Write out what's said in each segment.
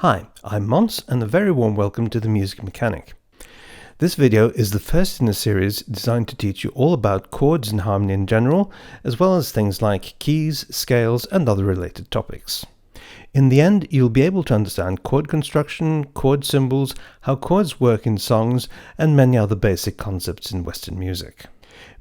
Hi, I'm Mons and a very warm welcome to The Music Mechanic. This video is the first in a series designed to teach you all about chords and harmony in general, as well as things like keys, scales and other related topics. In the end, you'll be able to understand chord construction, chord symbols, how chords work in songs, and many other basic concepts in Western music.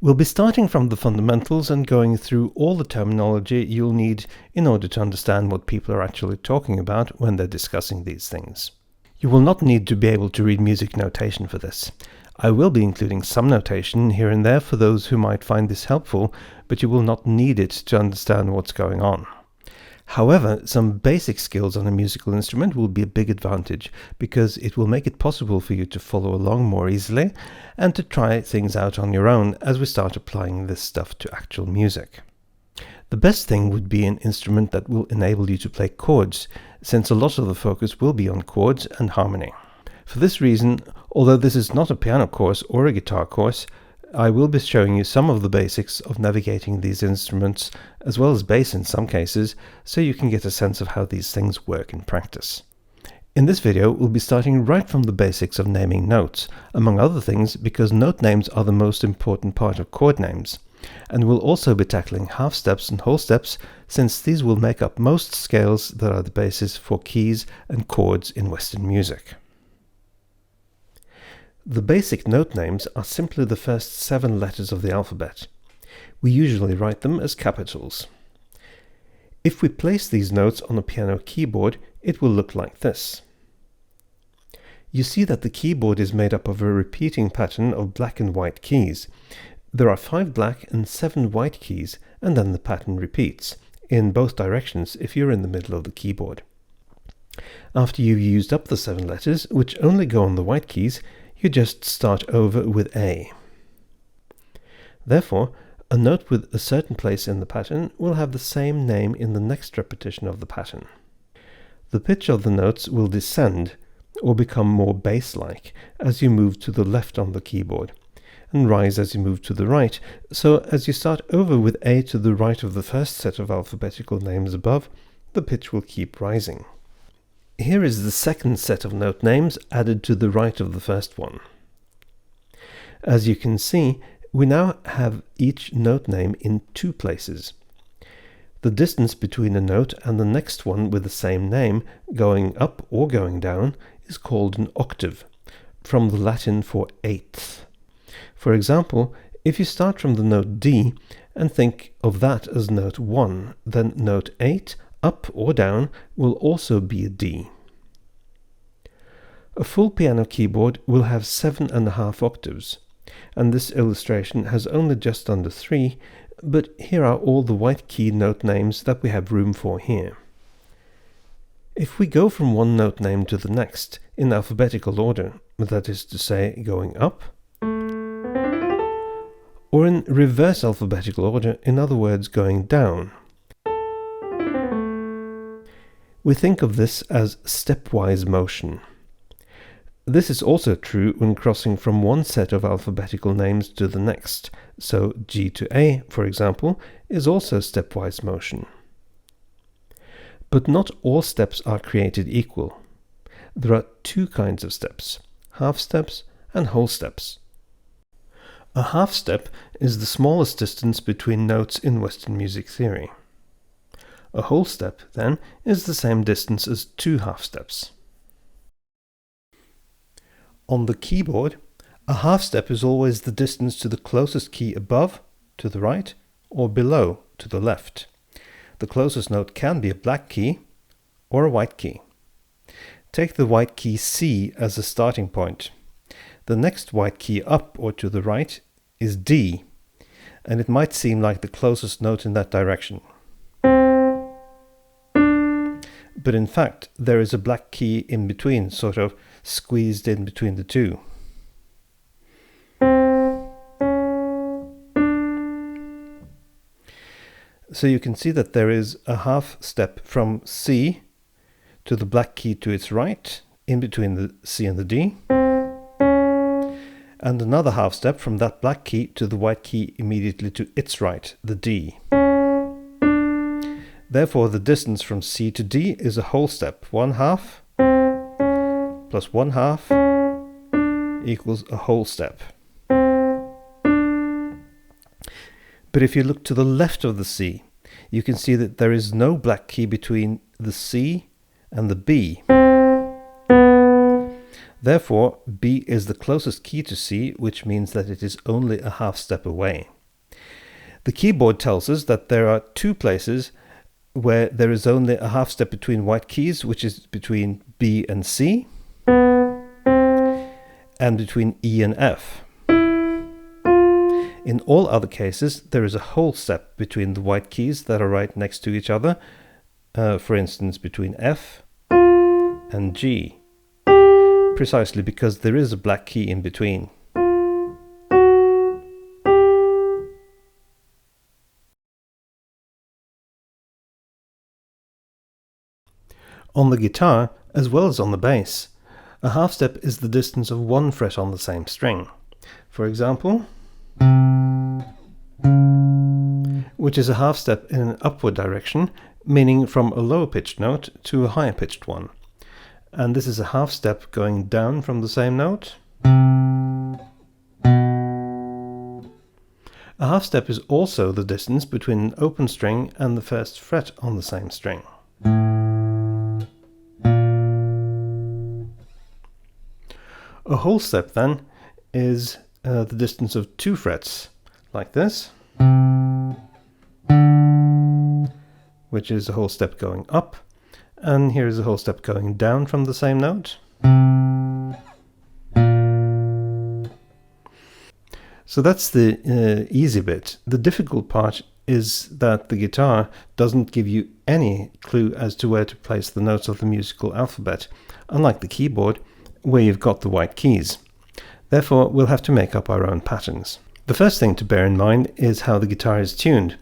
We'll be starting from the fundamentals and going through all the terminology you'll need in order to understand what people are actually talking about when they're discussing these things. You will not need to be able to read music notation for this. I will be including some notation here and there for those who might find this helpful, but you will not need it to understand what's going on. However, some basic skills on a musical instrument will be a big advantage because it will make it possible for you to follow along more easily and to try things out on your own as we start applying this stuff to actual music. The best thing would be an instrument that will enable you to play chords, since a lot of the focus will be on chords and harmony. For this reason, although this is not a piano course or a guitar course, I will be showing you some of the basics of navigating these instruments, as well as bass in some cases, so you can get a sense of how these things work in practice. In this video, we'll be starting right from the basics of naming notes, among other things because note names are the most important part of chord names. And we'll also be tackling half steps and whole steps, since these will make up most scales that are the basis for keys and chords in Western music. The basic note names are simply the first 7 letters of the alphabet. We usually write them as capitals. If we place these notes on a piano keyboard, it will look like this. You see that the keyboard is made up of a repeating pattern of black and white keys. There are 5 black and 7 white keys, and then the pattern repeats, in both directions if you're in the middle of the keyboard. After you've used up the 7 letters, which only go on the white keys, you just start over with A. Therefore, a note with a certain place in the pattern will have the same name in the next repetition of the pattern. The pitch of the notes will descend, or become more bass-like, as you move to the left on the keyboard, and rise as you move to the right, so as you start over with A to the right of the first set of alphabetical names above, the pitch will keep rising. Here is the second set of note names added to the right of the first one. As you can see, we now have each note name in 2 places. The distance between a note and the next one with the same name, going up or going down, is called an octave, from the Latin for eighth. For example, if you start from the note D and think of that as note 1, then note 8, up or down, will also be a D. A full piano keyboard will have 7.5 octaves, and this illustration has only just under 3, but here are all the white key note names that we have room for here. If we go from one note name to the next, in alphabetical order, that is to say, going up, or in reverse alphabetical order, in other words, going down, we think of this as stepwise motion. This is also true when crossing from one set of alphabetical names to the next, so G to A, for example, is also stepwise motion. But not all steps are created equal. There are 2 kinds of steps, half steps and whole steps. A half step is the smallest distance between notes in Western music theory. A whole step, then, is the same distance as 2 half steps. On the keyboard, a half step is always the distance to the closest key above, to the right, or below, to the left. The closest note can be a black key or a white key. Take the white key C as a starting point. The next white key up or to the right is D, and it might seem like the closest note in that direction. But in fact, there is a black key in between, sort of squeezed in between the 2. So you can see that there is a half step from C to the black key to its right, in between the C and the D, and another half step from that black key to the white key immediately to its right, the D. Therefore, the distance from C to D is a whole step, 1/2 plus 1/2 equals a whole step. But if you look to the left of the C, you can see that there is no black key between the C and the B. Therefore, B is the closest key to C, which means that it is only a half step away. The keyboard tells us that there are two places where there is only a half step between white keys, which is between B and C, and between E and F. In all other cases, there is a whole step between the white keys that are right next to each other, for instance between F and G, precisely because there is a black key in between. On the guitar, as well as on the bass, a half step is the distance of one fret on the same string. For example, which is a half step in an upward direction, meaning from a lower pitched note to a higher pitched one. And this is a half step going down from the same note. A half step is also the distance between an open string and the first fret on the same string. A whole step then is the distance of two frets, like this, which is a whole step going up, and here is a whole step going down from the same note. So that's the easy bit. The difficult part is that the guitar doesn't give you any clue as to where to place the notes of the musical alphabet, unlike the keyboard, where you've got the white keys. Therefore, we'll have to make up our own patterns. The first thing to bear in mind is how the guitar is tuned.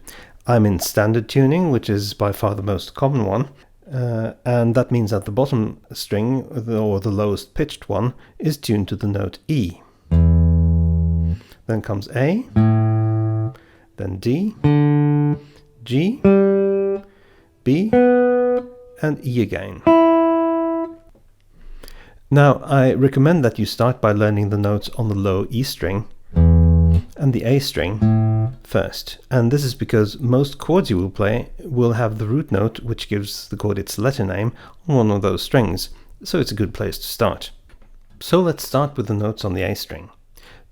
I'm in standard tuning, which is by far the most common one, and that means that the bottom string, or the lowest pitched one, is tuned to the note E. Then comes A, then D, G, B, and E again. Now, I recommend that you start by learning the notes on the low E string and the A string first. And this is because most chords you will play will have the root note, which gives the chord its letter name, on one of those strings. So it's a good place to start. So let's start with the notes on the A string.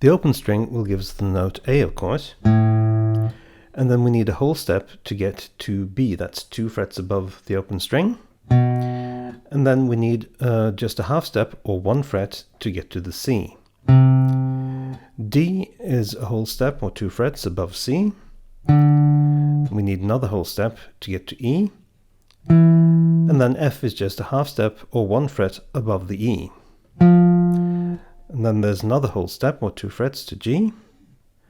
The open string will give us the note A, of course. And then we need a whole step to get to B. That's 2 frets above the open string. And then we need just a half step or 1 fret to get to the C. D is a whole step or 2 frets above C. We need another whole step to get to E. And then F is just a half step or 1 fret above the E. And then there's another whole step or 2 frets to G.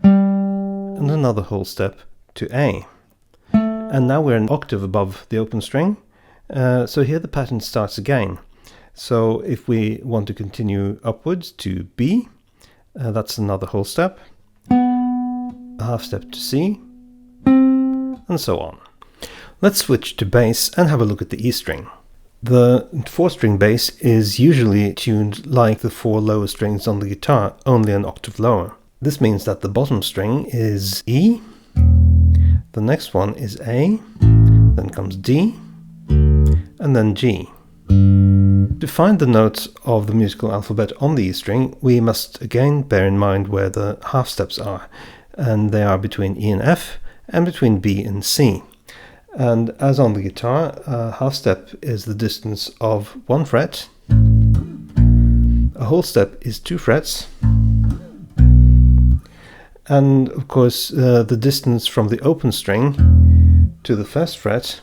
And another whole step to A. And now we're an octave above the open string. So here the pattern starts again. So if we want to continue upwards to B, that's another whole step, a half step to C, and so on. Let's switch to bass and have a look at the E string. The 4-string bass is usually tuned like the 4 lower strings on the guitar, only an octave lower. This means that the bottom string is E, the next one is A, then comes D, and then G. To find the notes of the musical alphabet on the E string, we must again bear in mind where the half steps are, and they are between E and F and between B and C. And as on the guitar, a half step is the distance of 1 fret, a whole step is 2 frets, and of course the distance from the open string to the first fret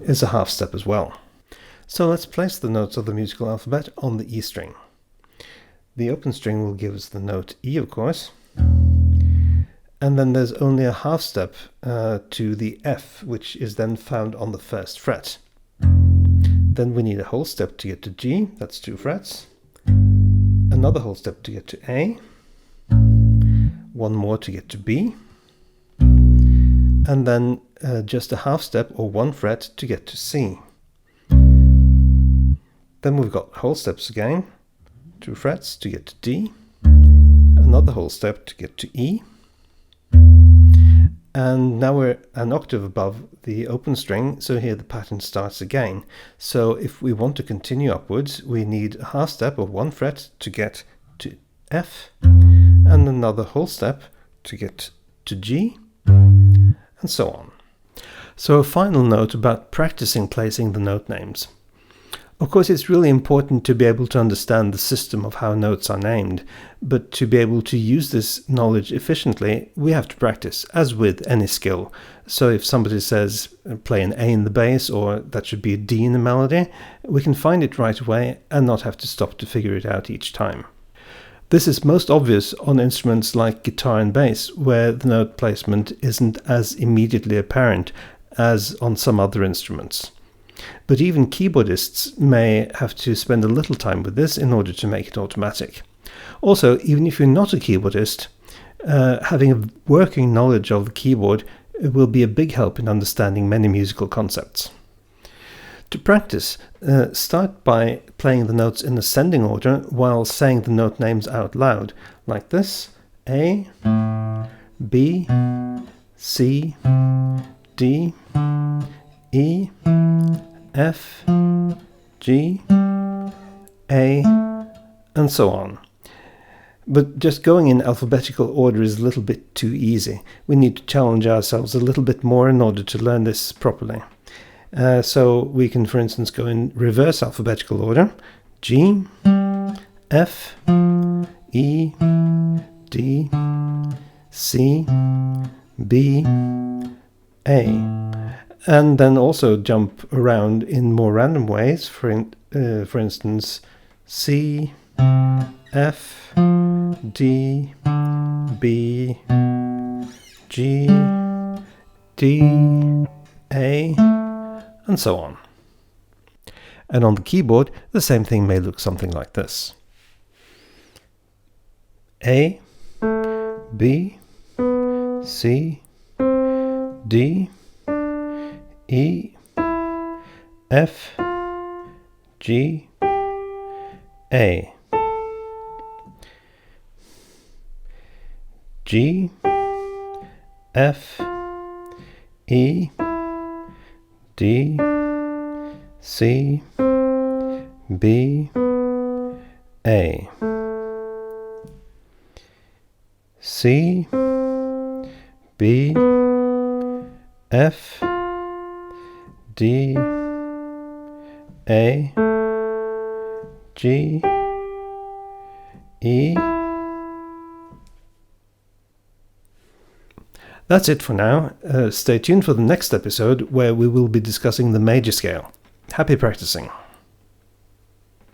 is a half step as well. So let's place the notes of the musical alphabet on the E string. The open string will give us the note E, of course, and then there's only a half step to the F, which is then found on the first fret. Then we need a whole step to get to G, that's 2 frets, another whole step to get to A, 1 more to get to B, and then just a half step or 1 fret to get to C. Then we've got whole steps again, 2 frets to get to D, another whole step to get to E, and now we're an octave above the open string, so here the pattern starts again. So if we want to continue upwards, we need a half step of 1 fret to get to F, and another whole step to get to G, and so on. So a final note about practicing placing the note names. Of course, it's really important to be able to understand the system of how notes are named, but to be able to use this knowledge efficiently, we have to practice, as with any skill. So if somebody says play an A in the bass, or that should be a D in the melody, we can find it right away and not have to stop to figure it out each time. This is most obvious on instruments like guitar and bass, where the note placement isn't as immediately apparent as on some other instruments. But even keyboardists may have to spend a little time with this in order to make it automatic. Also, even if you're not a keyboardist, having a working knowledge of the keyboard will be a big help in understanding many musical concepts. To practice, start by playing the notes in ascending order while saying the note names out loud, like this: A, B, C, D, E, F, G, A, and so on. But just going in alphabetical order is a little bit too easy. We need to challenge ourselves a little bit more in order to learn this properly. So we can, for instance, go in reverse alphabetical order: G, F, E, D, C, B, A. And then also jump around in more random ways, for instance, C, F, D, B, G, D, A, and so on. And on the keyboard, the same thing may look something like this: A, B, C, D, E, F, G, A, G, F, E, D, C, B, A, C, B, F, D, A, G, E. That's it for now. Stay tuned for the next episode, where we will be discussing the major scale. Happy practicing!